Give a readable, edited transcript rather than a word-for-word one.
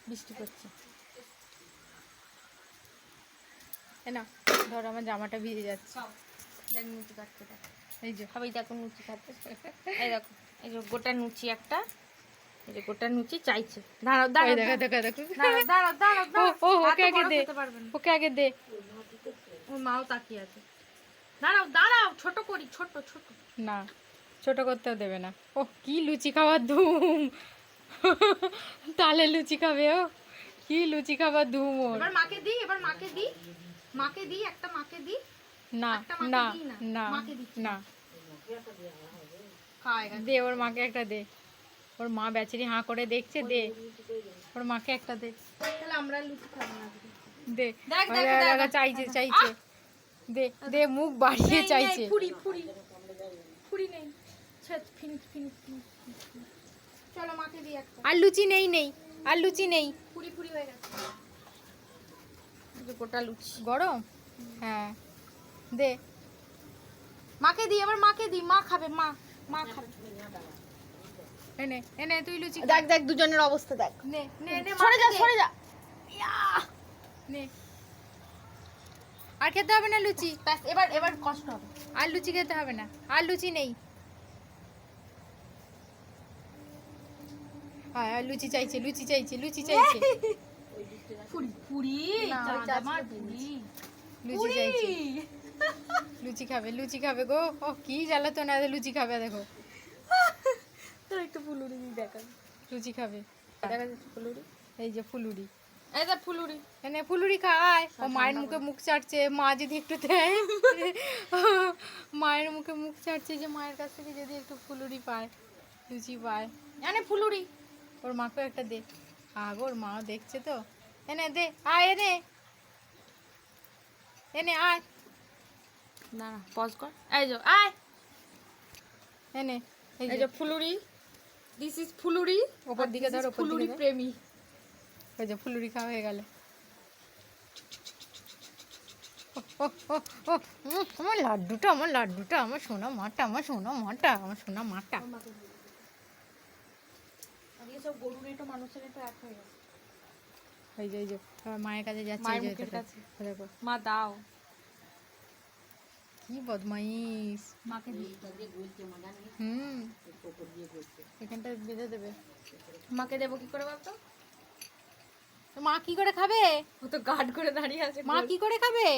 বৃষ্টি পড়ছে। না ধর আমার জামাটা ভিজে যাচ্ছে। দেখ নুচি কাটতে দেখ। এই যে সবাই দেখো নুচি কাটতে। এই দেখো এই যে গোটা নুচি একটা, এই যে গোটা নুচি চাইছে। দাঁড়াও ওই দাঁড়াও দেখো দেখো দেখো। দাঁড়াও দাঁড়াও দাঁড়াও ও ও এত ওকে আগে বড় দে, খেতে পারবে না। ওকে আগে দে। ওর মাও তাকিয়ে আছে। দাঁড়াও দাঁড়াও, ছোট করি, ছোট ছোট। না ছোট করতেও দেবে না। ও কি লুচি খাওয়ার ধুম, তাহলে লুচি খাবে ও, কি লুচি খাবার ধুম ওর। এবার মাকে দিই, এবার মাকে দিই, মাকে দিই একটা, মাকে দিই না একটা, মাকে না দিই না, না মাকে দিচ্ছি। না খায় গেছে। দে ওর মাকে একটা দে। ওর মা বেচারি হাঁ করে দেখছে, দে ওর মাকে একটা দে। তাহলে আমরা লুচি খাবো না আজকে। দে দেখ, ওই দেখ, দেখা দেখ, দেখা দেখ। চাইছে চাইছে। দে দে মুখ বাড়িয়ে নেই, চাইছে। নেই, ফুরি ফুরি ফুরি নেই। ছেদ, ফিনিশ ফিনিশ ফিনিশ। চলো মাকে দিই একটা। আর লুচি নেই নেই, আর লুচি নেই। ফুরি ফুরি হয়ে গেছে। এই যে গোটা লুচি। গরম হ্যাঁ দে। মাকে দিই, এবার মাকে দিই, মা খাবে, মা মা খাবে। এনে এনে তুই লুচি খা। দেখ দেখ দুজনের অবস্থা দেখ। নে নে নে সরে মাকে যা দে। সরে যা। নে আর খেতে হবে না লুচি, ব্যাস এবার এবার কষ্ট হবে। আর লুচি খেতে হবে না, আর লুচি নেই। আর লুচি চাইছে, লুচি চাইছে, লুচি চাইছে, ফুরি ফুরি না, ওই চাঁদ চাঁদকে আমার দিয়েছি। ফুরি লুচি চাইছে, লুচি খাবে, লুচি খাবে গো। ও কি জ্বালাতো না, লুচি খাবে দেখো, তোর একটু ফুলুরি দেখা। লুচি খাবে। দেখা যাচ্ছে ফুলুরি। এই যে ফুলুরি, এই যে ফুলুরি। এনে ফুলুরি খায়। ও মায়ের মুখে মুখ চাটছে, মা যদি একটু দেয়, মায়ের মুখে মুখ চাটছে যে মায়ের কাছ থেকে যদি একটু ফুলুরি পায়, লুচি পায়। এনে ফুলুরি। ওর মাকেও একটা দে। আগো ওর মাও দেখছে তো। এনে দে, আয় এনে, এনে আয়, না না পজ কর। এই যে আয়, এনে এই এই যে যে ফুলুরি। দিস ইজ ফুলুরি। ওপর দিকে ধর, ওপর ফুলুরি দিকে ধর। প্রেমী। ওই যে ফুলুরি খাওয়া হয়ে গেল। আমার লাড্ডুটা, আমার লাড্ডুটা, আমার সোনা মাটা, আমার সোনা মাটা, আমার সোনা মাটা। আজকে সব গরুর একটু মানুষের একটু এক হয়ে গেছে। এই যে আবার মায়ের কাছে যাচ্ছে, মায়ের এই যে মুখের এটা কাছে। দেখো মা দাও। কি বদমাইশ। মাকে দিই। হুম এখানটা বেঁধে দেবে। মাকে দেবো কি করে বলতো? তো মা কি করে খাবে? ও তো গার্ড করে দাঁড়িয়ে আছে। মা কি করে খাবে?